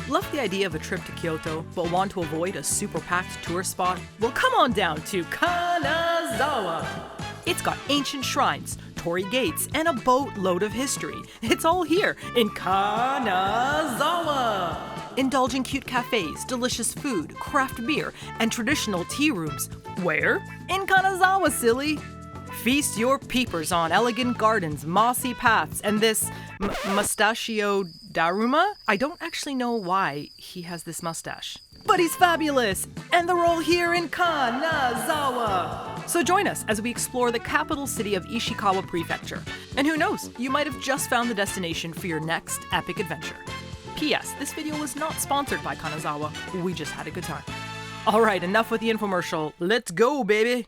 Love the idea of a trip to Kyoto, but want to avoid a super packed tourist spot? Well, come on down to Kanazawa. It's got ancient shrines, torii gates, and a boatload of history. It's all here in Kanazawa. Indulge in cute cafes, delicious food, craft beer, and traditional tea rooms. Where? In Kanazawa, silly! Feast your peepers on elegant gardens, mossy paths, and this mustachio daruma? I don't actually know why he has this mustache. But he's fabulous! And they're all here in Kanazawa! So join us as we explore the capital city of Ishikawa Prefecture. And who knows, you might have just found the destination for your next epic adventure. P.S. This video was not sponsored by Kanazawa. We just had a good time. Alright, enough with the infomercial. Let's go, baby!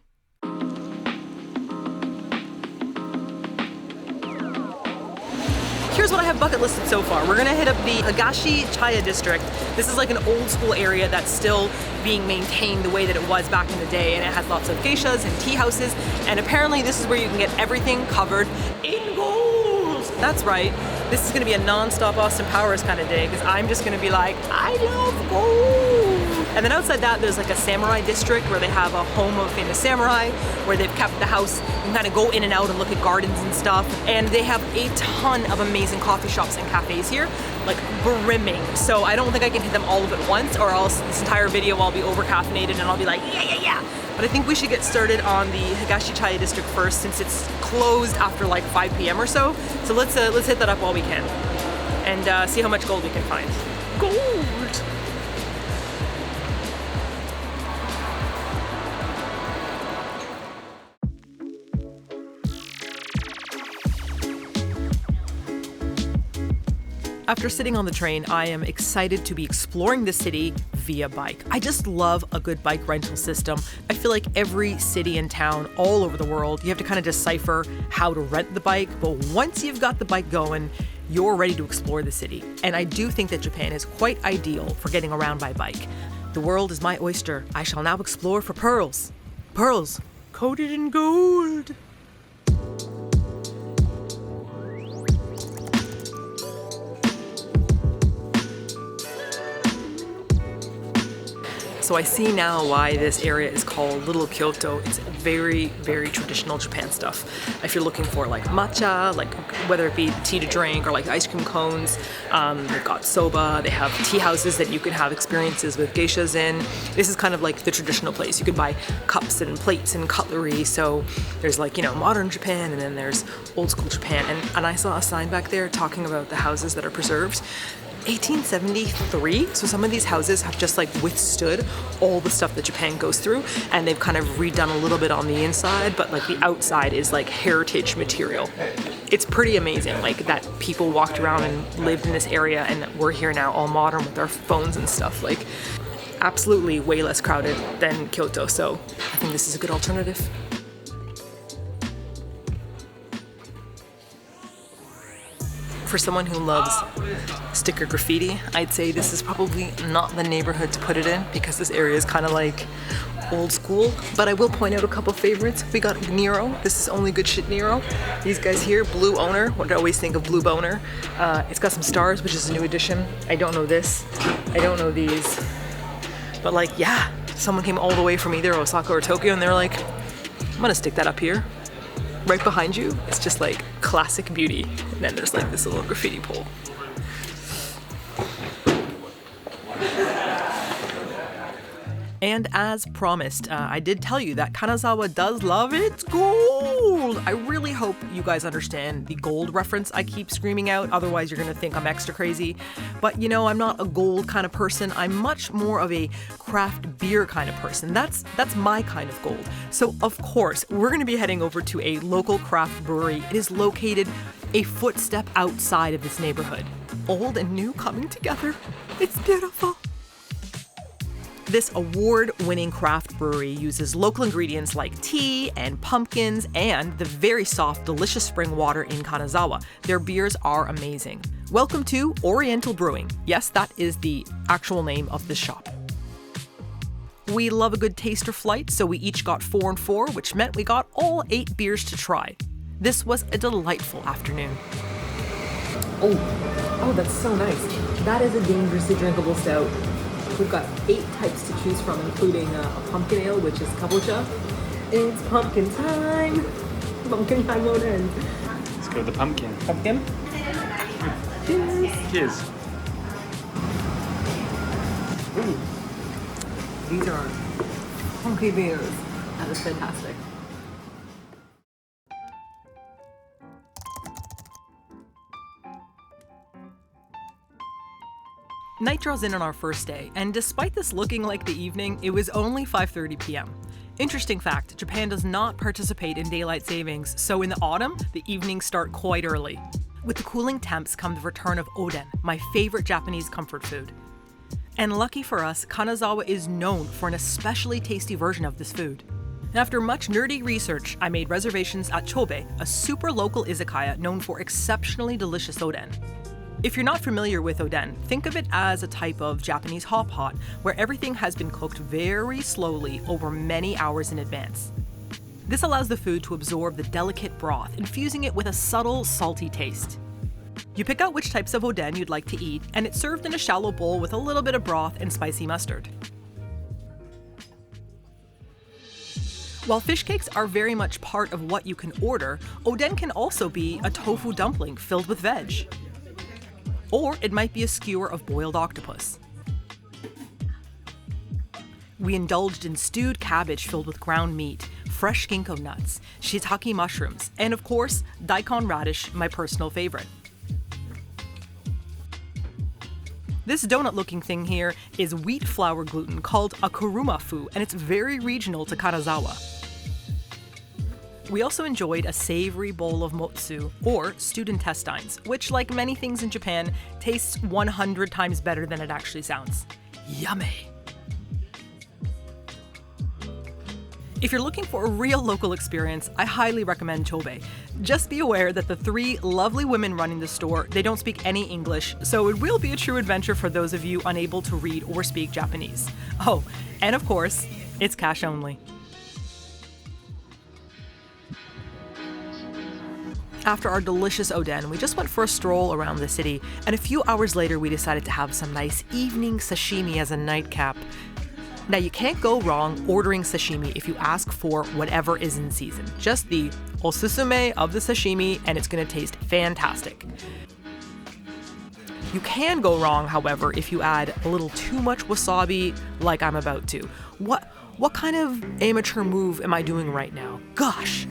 Here's what I have bucket listed so far. We're gonna hit up the Higashi Chaya district. This is like an old school area that's still being maintained the way that it was back in the day, and it has lots of geishas and tea houses, and apparently this is where you can get everything covered in gold. That's right. This is gonna be a non-stop Austin Powers kind of day, because I'm just gonna be like, I love gold. And then outside that, there's like a samurai district where they have a home of famous samurai, where they've kept the house. You can kind of go in and out and look at gardens and stuff. And they have a ton of amazing coffee shops and cafes here, like brimming. So I don't think I can hit them all of at once, or else this entire video I'll be over caffeinated and I'll be like, yeah. But I think we should get started on the Higashi Chaya district first, since it's closed after like 5 p.m. or so. So let's hit that up while we can, and see how much gold we can find. Gold! After sitting on the train, I am excited to be exploring the city via bike. I just love a good bike rental system. I feel like every city and town all over the world, you have to kind of decipher how to rent the bike, but once you've got the bike going, you're ready to explore the city. And I do think that Japan is quite ideal for getting around by bike. The world is my oyster. I shall now explore for pearls. Pearls coated in gold. So I see now why this area is called Little Kyoto. It's very, very traditional Japan stuff. If you're looking for like matcha, like whether it be tea to drink or like ice cream cones, they've got soba, they have tea houses that you can have experiences with geishas in. This is kind of like the traditional place. You could buy cups and plates and cutlery. So there's like, you know, modern Japan, and then there's old school Japan. And I saw a sign back there talking about the houses that are preserved. 1873, so some of these houses have just like withstood all the stuff that Japan goes through, and they've kind of redone a little bit on the inside, but like the outside is like heritage material. It's pretty amazing, like that people walked around and lived in this area, and we're here now all modern with our phones and stuff. Like absolutely way less crowded than Kyoto, so I think this is a good alternative. For someone who loves sticker graffiti, I'd say this is probably not the neighborhood to put it in, because this area is kind of like old school. But I will point out a couple favorites. We got Nero. This is Only Good Shit Nero. These guys here, Blue Owner. What I always think of Blue Boner. It's got some stars, which is a new addition. I don't know this. I don't know these. But like, yeah, someone came all the way from either Osaka or Tokyo, and they're like, I'm gonna stick that up here. Right behind you, it's just like classic beauty. And then there's like this little graffiti pole. And as promised, I did tell you that Kanazawa does love its gold. I really hope you guys understand the gold reference I keep screaming out. Otherwise, you're gonna think I'm extra crazy. But you know, I'm not a gold kind of person. I'm much more of a craft beer kind of person. That's my kind of gold. So of course, we're gonna be heading over to a local craft brewery. It is located a footstep outside of this neighborhood. Old and new coming together. It's beautiful. This award-winning craft brewery uses local ingredients like tea and pumpkins and the very soft, delicious spring water in Kanazawa. Their beers are amazing. Welcome to Oriental Brewing. Yes, that is the actual name of the shop. We love a good taster flight, so we each got 4 and 4, which meant we got all 8 beers to try. This was a delightful afternoon. Oh, that's so nice. That is a dangerously drinkable stout. We've got 8 types to choose from, including a pumpkin ale, which is kabocha. It's pumpkin time. Pumpkin time Oden. Let's go with the pumpkin. Pumpkin? Cheers. Cheers. Ooh. These are funky beers. That is fantastic. Night draws in on our first day, and despite this looking like the evening, it was only 5:30 p.m. Interesting fact, Japan does not participate in daylight savings, so in the autumn, the evenings start quite early. With the cooling temps come the return of Oden, my favorite Japanese comfort food. And lucky for us, Kanazawa is known for an especially tasty version of this food. After much nerdy research, I made reservations at Chobe, a super local izakaya known for exceptionally delicious oden. If you're not familiar with oden, think of it as a type of Japanese hot pot where everything has been cooked very slowly over many hours in advance. This allows the food to absorb the delicate broth, infusing it with a subtle, salty taste. You pick out which types of oden you'd like to eat, and it's served in a shallow bowl with a little bit of broth and spicy mustard. While fish cakes are very much part of what you can order, oden can also be a tofu dumpling filled with veg. Or it might be a skewer of boiled octopus. We indulged in stewed cabbage filled with ground meat, fresh ginkgo nuts, shiitake mushrooms, and of course, daikon radish, my personal favorite. This donut-looking thing here is wheat flour gluten called a kurumafu, and it's very regional to Kanazawa. We also enjoyed a savory bowl of motsu, or stewed intestines, which, like many things in Japan, tastes 100 times better than it actually sounds. Yummy! If you're looking for a real local experience, I highly recommend Chobe. Just be aware that the 3 lovely women running the store, they don't speak any English, so it will be a true adventure for those of you unable to read or speak Japanese. Oh, and of course, it's cash only. After our delicious oden, we just went for a stroll around the city, and a few hours later we decided to have some nice evening sashimi as a nightcap. Now you can't go wrong ordering sashimi if you ask for whatever is in season. Just the osusume of the sashimi and it's gonna taste fantastic. You can go wrong, however, if you add a little too much wasabi like I'm about to. What kind of amateur move am I doing right now? Gosh!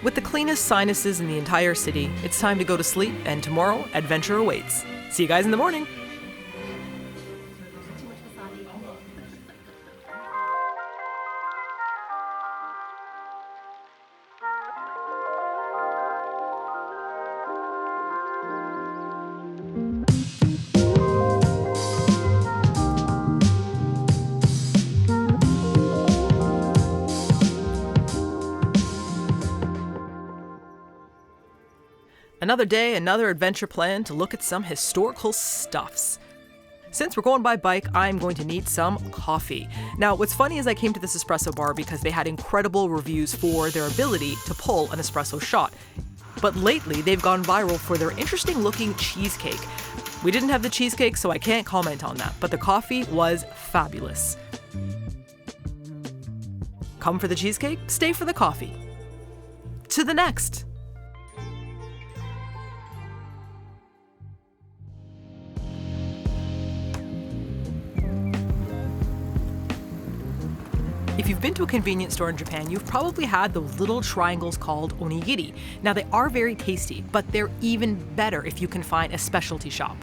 With the cleanest sinuses in the entire city, it's time to go to sleep, and tomorrow, adventure awaits. See you guys in the morning! Another day, another adventure plan to look at some historical stuffs. Since we're going by bike, I'm going to need some coffee. Now, what's funny is I came to this espresso bar because they had incredible reviews for their ability to pull an espresso shot. But lately, they've gone viral for their interesting looking cheesecake. We didn't have the cheesecake, so I can't comment on that, but the coffee was fabulous. Come for the cheesecake, stay for the coffee. To the next! If you've been to a convenience store in Japan, you've probably had those little triangles called onigiri. Now they are very tasty, but they're even better if you can find a specialty shop.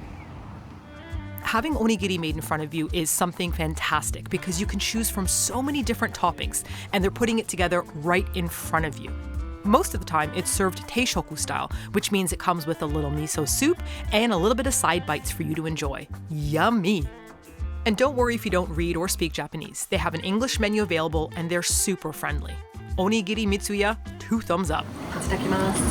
Having onigiri made in front of you is something fantastic because you can choose from so many different toppings, and they're putting it together right in front of you. Most of the time, it's served teishoku style, which means it comes with a little miso soup and a little bit of side bites for you to enjoy. Yummy! And don't worry if you don't read or speak Japanese. They have an English menu available and they're super friendly. Onigiri Mitsuya, 2 thumbs up. Itadakimasu.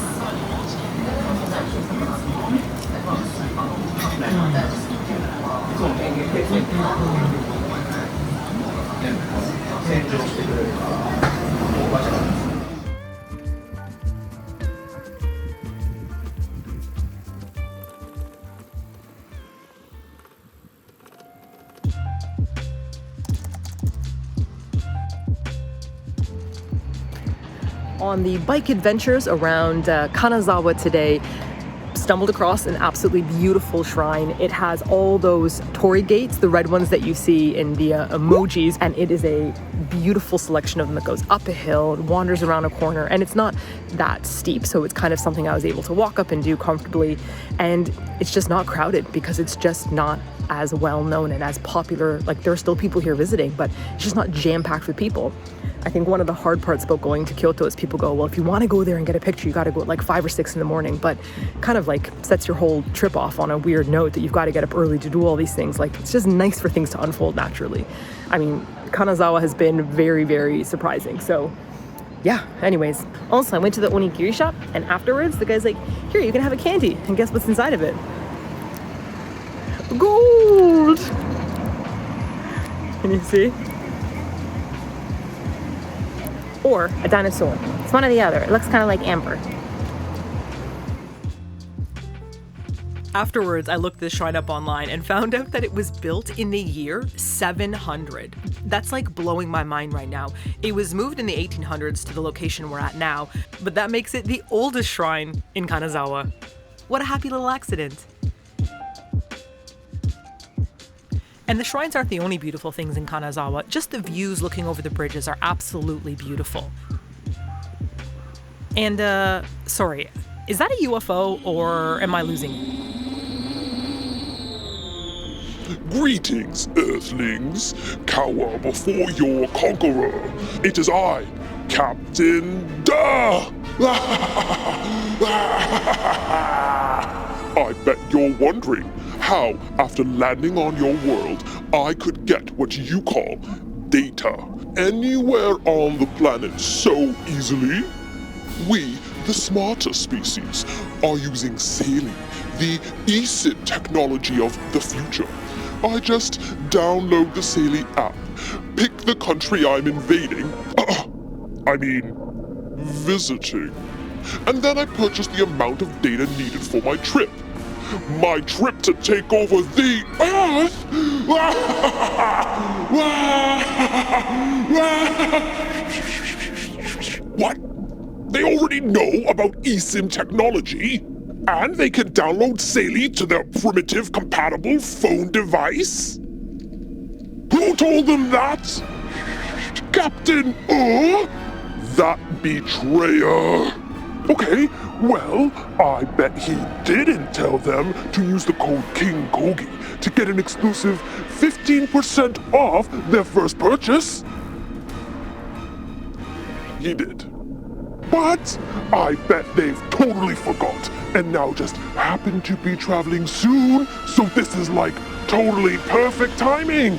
On the bike adventures around Kanazawa today, stumbled across an absolutely beautiful shrine. It has all those torii gates, the red ones that you see in the emojis, and it is a beautiful selection of them that goes up a hill and wanders around a corner, and it's not that steep, so it's kind of something I was able to walk up and do comfortably, and it's just not crowded because it's just not as well known and as popular. Like, there are still people here visiting, but it's just not jam-packed with people. I think one of the hard parts about going to Kyoto is people go, well, if you want to go there and get a picture, you got to go at like 5 or 6 in the morning, but kind of like sets your whole trip off on a weird note that you've got to get up early to do all these things. Like, it's just nice for things to unfold naturally. I mean, Kanazawa has been very, very surprising. So yeah, anyways. Also, I went to the Onigiri shop, and afterwards the guy's like, here, you can have a candy, and guess what's inside of it? Gold! Can you see? Or a dinosaur. It's one or the other. It looks kind of like amber. Afterwards, I looked this shrine up online and found out that it was built in the year 700. That's like blowing my mind right now. It was moved in the 1800s to the location we're at now, but that makes it the oldest shrine in Kanazawa. What a happy little accident. And the shrines aren't the only beautiful things in Kanazawa. Just the views looking over the bridges are absolutely beautiful. And, sorry, is that a UFO or am I losing it? Greetings, Earthlings. Cower before your conqueror. It is I, Captain Duh! I bet you're wondering how, after landing on your world, I could get what you call data anywhere on the planet so easily. We, the smarter species, are using Saili, the eSIM technology of the future. I just download the Saili app, pick the country I'm invading, visiting, and then I purchase the amount of data needed for my trip. My trip to take over the Earth? What? They already know about eSIM technology? And they can download Saili to their primitive compatible phone device? Who told them that? Captain That betrayer. Okay, well, I bet he didn't tell them to use the code King Kogi to get an exclusive 15% off their first purchase. He did. But I bet they've totally forgot and now just happen to be traveling soon, so this is like totally perfect timing.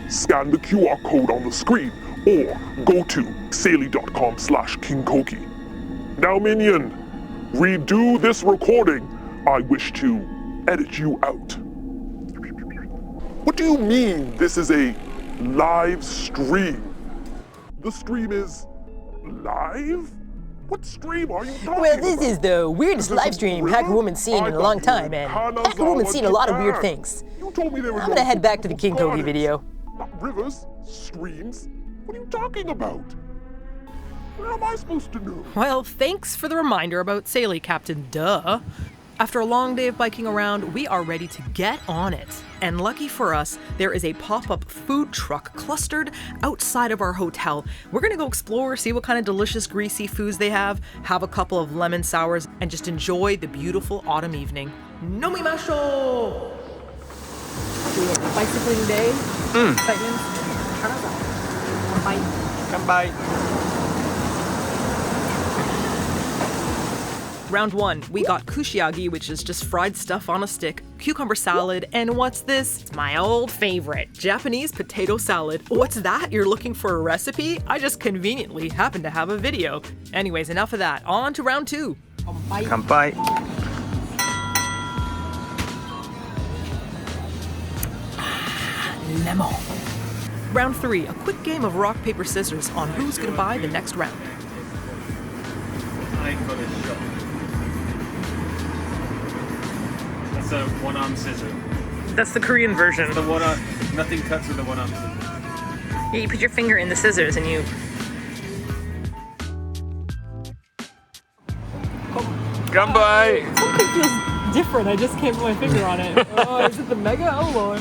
Scan the QR code on the screen or go to saili.com/KingKogi. Now, Minion, redo this recording. I wish to edit you out. What do you mean this is a live stream? The stream is live? What stream are you talking about? Well, this is the weirdest live stream Hacker Woman's seen in a long time, and Hacker Woman's seen a lot of weird things. You told me there was I'm gonna head back to the King Kogi video. Rivers? Streams? What are you talking about? What am I supposed to know? Well, thanks for the reminder about Saili, Captain Duh. After a long day of biking around, we are ready to get on it. And lucky for us, there is a pop-up food truck clustered outside of our hotel. We're gonna go explore, see what kind of delicious greasy foods they have a couple of lemon sours, and just enjoy the beautiful autumn evening. Nomimasho! Bicycling day. Excitement. Kanpai. Round 1, we got kushiagi, which is just fried stuff on a stick, cucumber salad, and what's this? It's my old favorite, Japanese potato salad. What's that? You're looking for a recipe? I just conveniently happen to have a video. Anyways, enough of that. On to round 2. Kanpai. Nemo. Round 3, a quick game of rock, paper, scissors on who's gonna buy the next round. That's a one-arm scissor. That's the Korean version. The one-arm, nothing cuts with the one-arm scissor. Yeah, you put your finger in the scissors and you... Ganbai! Something feels different. I just can't put my finger on it. Oh, is it the mega? Oh, Lord.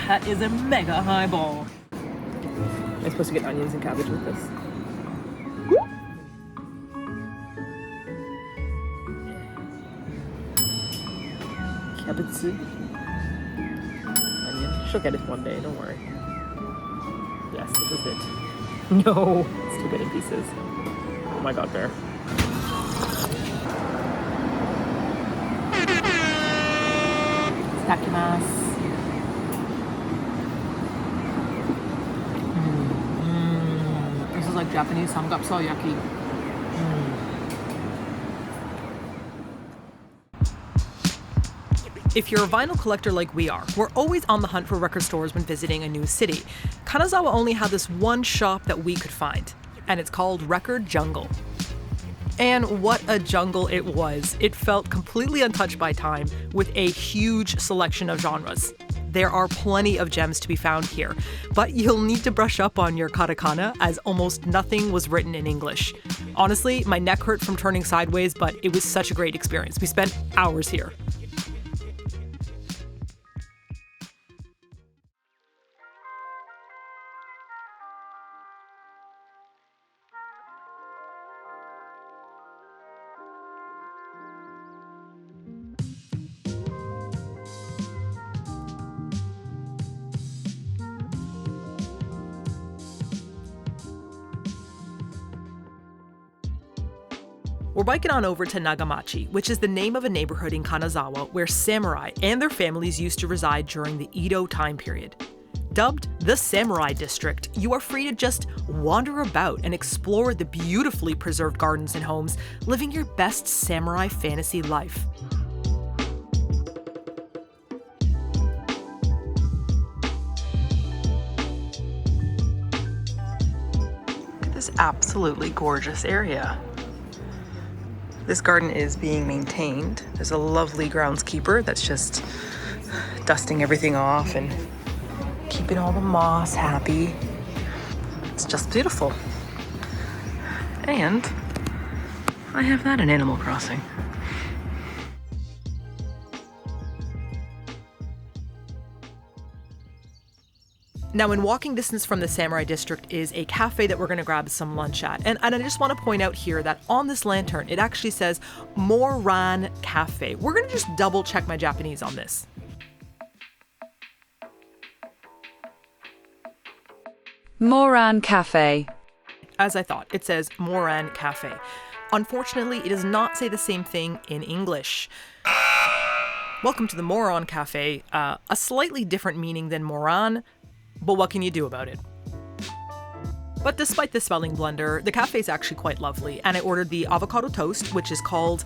That is a mega highball. I'm supposed to get onions and cabbage with this. Cabbage. Onion. She'll get it one day, don't worry. Yes, this is it. No, still getting pieces. Oh my god, Bear. Itadakimasu. This is like Japanese samgyeopsal-yaki. If you're a vinyl collector like we are, we're always on the hunt for record stores when visiting a new city. Kanazawa only had this one shop that we could find, and it's called Record Jungle. And what a jungle it was. It felt completely untouched by time, with a huge selection of genres. There are plenty of gems to be found here, but you'll need to brush up on your katakana as almost nothing was written in English. Honestly, my neck hurt from turning sideways, but it was such a great experience. We spent hours here. We're biking on over to Nagamachi, which is the name of a neighborhood in Kanazawa where samurai and their families used to reside during the Edo time period. Dubbed the Samurai District, you are free to just wander about and explore the beautifully preserved gardens and homes, living your best samurai fantasy life. Look at this absolutely gorgeous area. This garden is being maintained. There's a lovely groundskeeper that's just dusting everything off and keeping all the moss happy. It's just beautiful. And I have that in Animal Crossing. Now, in walking distance from the Samurai District is a cafe that we're going to grab some lunch at. And I just want to point out here that on this lantern, it actually says Moran Cafe. We're going to just double check my Japanese on this. Moran Cafe. As I thought, it says Moran Cafe. Unfortunately, it does not say the same thing in English. Welcome to the Moran Cafe. A slightly different meaning than Moran, but what can you do about it? But despite the spelling blunder, the cafe is actually quite lovely, and I ordered the avocado toast, which is called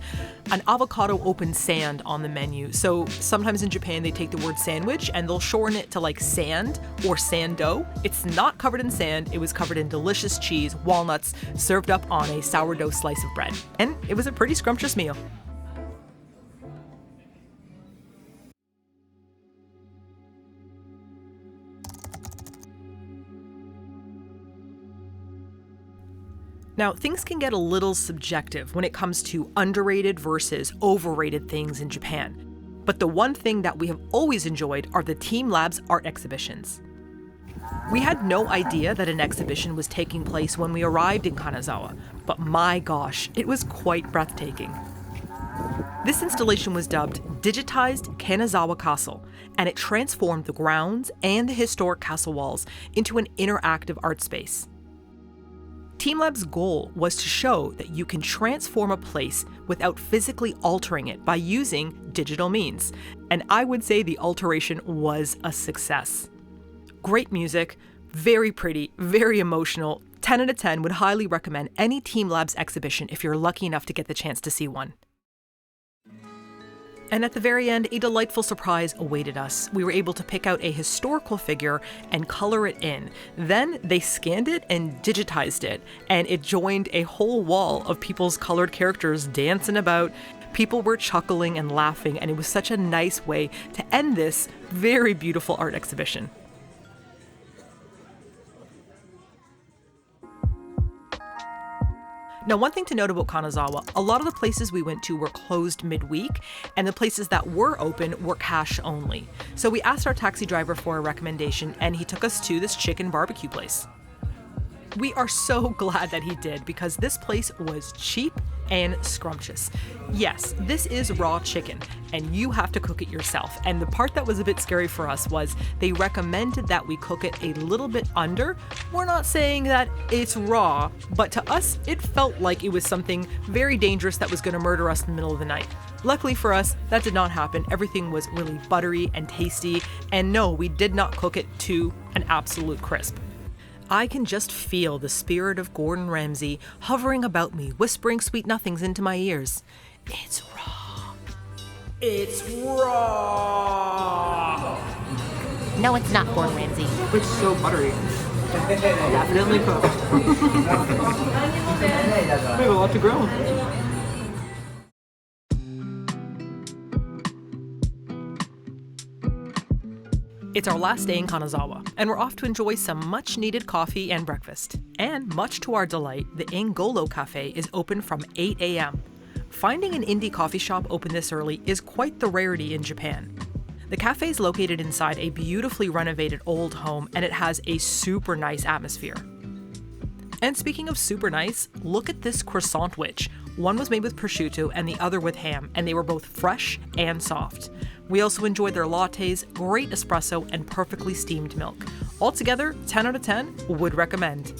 an avocado open sand on the menu. So sometimes in Japan they take the word sandwich and they'll shorten it to like sand or sando. It's not covered in sand, it was covered in delicious cheese, walnuts, served up on a sourdough slice of bread. And it was a pretty scrumptious meal. Now, things can get a little subjective when it comes to underrated versus overrated things in Japan. But the one thing that we have always enjoyed are the Team Labs art exhibitions. We had no idea that an exhibition was taking place when we arrived in Kanazawa, but my gosh, it was quite breathtaking. This installation was dubbed Digitized Kanazawa Castle, and it transformed the grounds and the historic castle walls into an interactive art space. Team Lab's goal was to show that you can transform a place without physically altering it by using digital means, and I would say the alteration was a success. Great music, very pretty, very emotional, 10 out of 10, would highly recommend any Team Labs exhibition if you're lucky enough to get the chance to see one. And at the very end, a delightful surprise awaited us. We were able to pick out a historical figure and color it in. Then they scanned it and digitized it, and it joined a whole wall of people's colored characters dancing about. People were chuckling and laughing, and it was such a nice way to end this very beautiful art exhibition. Now, one thing to note about Kanazawa, a lot of the places we went to were closed midweek, and the places that were open were cash only. So we asked our taxi driver for a recommendation, and he took us to this chicken barbecue place. We are so glad that he did, because this place was cheap and scrumptious. Yes, this is raw chicken, and you have to cook it yourself. And the part that was a bit scary for us was they recommended that we cook it a little bit under. We're not saying that it's raw, but to us, it felt like it was something very dangerous that was going to murder us in the middle of the night. Luckily for us, that did not happen. Everything was really buttery and tasty, and no, we did not cook it to an absolute crisp. I can just feel the spirit of Gordon Ramsay hovering about me, whispering sweet nothings into my ears. It's raw. It's raw. No, it's not, Gordon Ramsay. It's so buttery. Definitely cooked. We have a lot to grill. It's our last day in Kanazawa, and we're off to enjoy some much-needed coffee and breakfast. And much to our delight, the Angolo Cafe is open from 8 a.m. Finding an indie coffee shop open this early is quite the rarity in Japan. The cafe is located inside a beautifully renovated old home, and it has a super nice atmosphere. And speaking of super nice, look at this croissant witch. One was made with prosciutto and the other with ham, and they were both fresh and soft. We also enjoyed their lattes, great espresso, and perfectly steamed milk. Altogether, 10 out of 10, would recommend.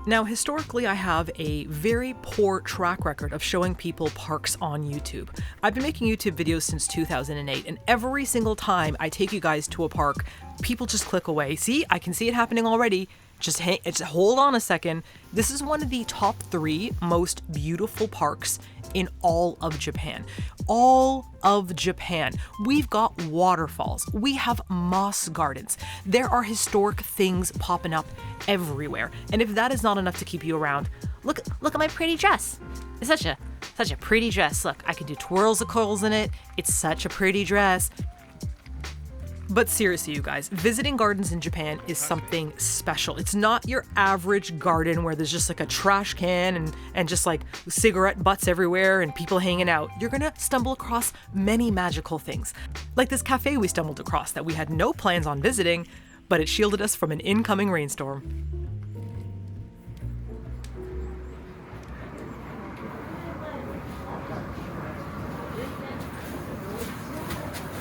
Now, historically, I have a very poor track record of showing people parks on YouTube. I've been making YouTube videos since 2008, and every single time I take you guys to a park, people just click away. See, I can see it happening already. Just hold on a second. This is one of the top 3 most beautiful parks in all of Japan. All of Japan. We've got waterfalls. We have moss gardens. There are historic things popping up everywhere. And if that is not enough to keep you around, look at my pretty dress. It's such a pretty dress. Look, I can do twirls of curls in it. It's such a pretty dress. But seriously, you guys, visiting gardens in Japan is something special. It's not your average garden where there's just like a trash can and just like cigarette butts everywhere and people hanging out. You're gonna stumble across many magical things. Like this cafe we stumbled across that we had no plans on visiting, but it shielded us from an incoming rainstorm.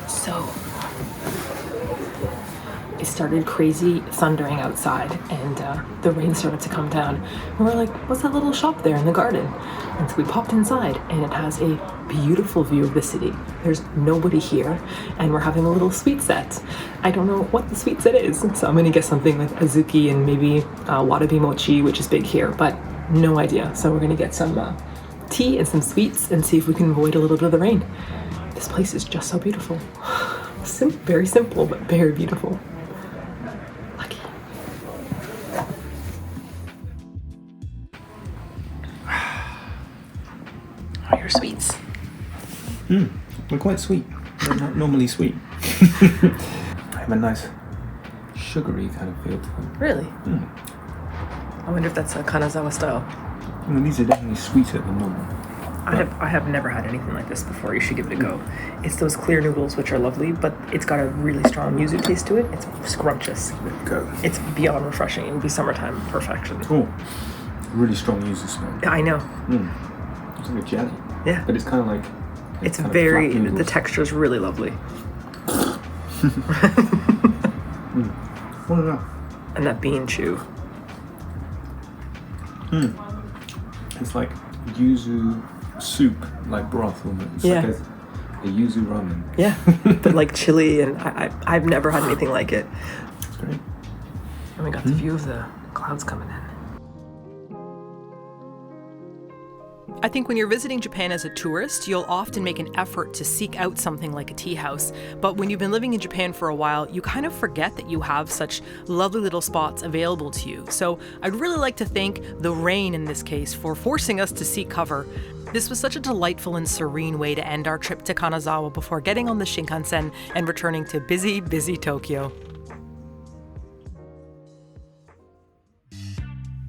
So, it started crazy thundering outside, and the rain started to come down. And we're like, what's that little shop there in the garden? And so we popped inside, and it has a beautiful view of the city. There's nobody here, and we're having a little sweet set. I don't know what the sweet set is, so I'm gonna guess something like azuki and maybe watabi mochi, which is big here, but no idea. So we're gonna get some tea and some sweets and see if we can avoid a little bit of the rain. This place is just so beautiful. Very simple, but very beautiful. Lucky. Oh, your sweets. They're quite sweet. They're not normally sweet. I have a nice sugary kind of feel to them. Really? I wonder if that's a Kanazawa style. Well, these are definitely sweeter than normal. I have never had anything like this before. You should give it a go. It's those clear noodles, which are lovely, but it's got a really strong yuzu taste to it. It's scrumptious. There we go. It's beyond refreshing. It would be summertime perfection. Oh, really strong yuzu smell. Yeah, I know. It's like a jelly. Yeah. But it's kind of like... It's kind of very... flat noodles. The texture is really lovely. What enough? And that bean chew. It's like yuzu soup, like broth almost. Yeah. Like a yuzu ramen. Yeah, but like chili, and I've never had anything like it. That's great. And we got the view of the clouds coming in. I think when you're visiting Japan as a tourist, you'll often make an effort to seek out something like a tea house. But when you've been living in Japan for a while, you kind of forget that you have such lovely little spots available to you. So I'd really like to thank the rain in this case for forcing us to seek cover. This was such a delightful and serene way to end our trip to Kanazawa before getting on the Shinkansen and returning to busy, busy Tokyo.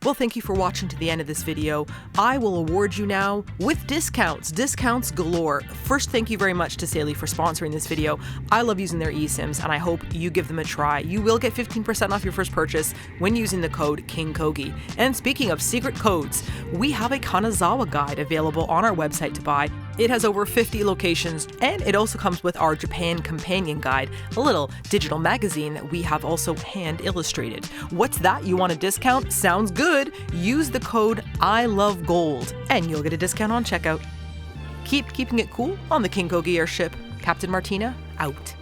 Well, thank you for watching to the end of this video. I will award you now with discounts galore. First, thank you very much to Sailly for sponsoring this video. I love using their eSIMs and I hope you give them a try. You will get 15% off your first purchase when using the code KINGKOGI. And speaking of secret codes, we have a Kanazawa guide available on our website to buy. It has over 50 locations, and it also comes with our Japan Companion Guide, a little digital magazine that we have also hand illustrated. What's that? You want a discount? Sounds good. Use the code ILOVEGOLD, and you'll get a discount on checkout. Keep keeping it cool on the King Kogi airship. Captain Martina, out.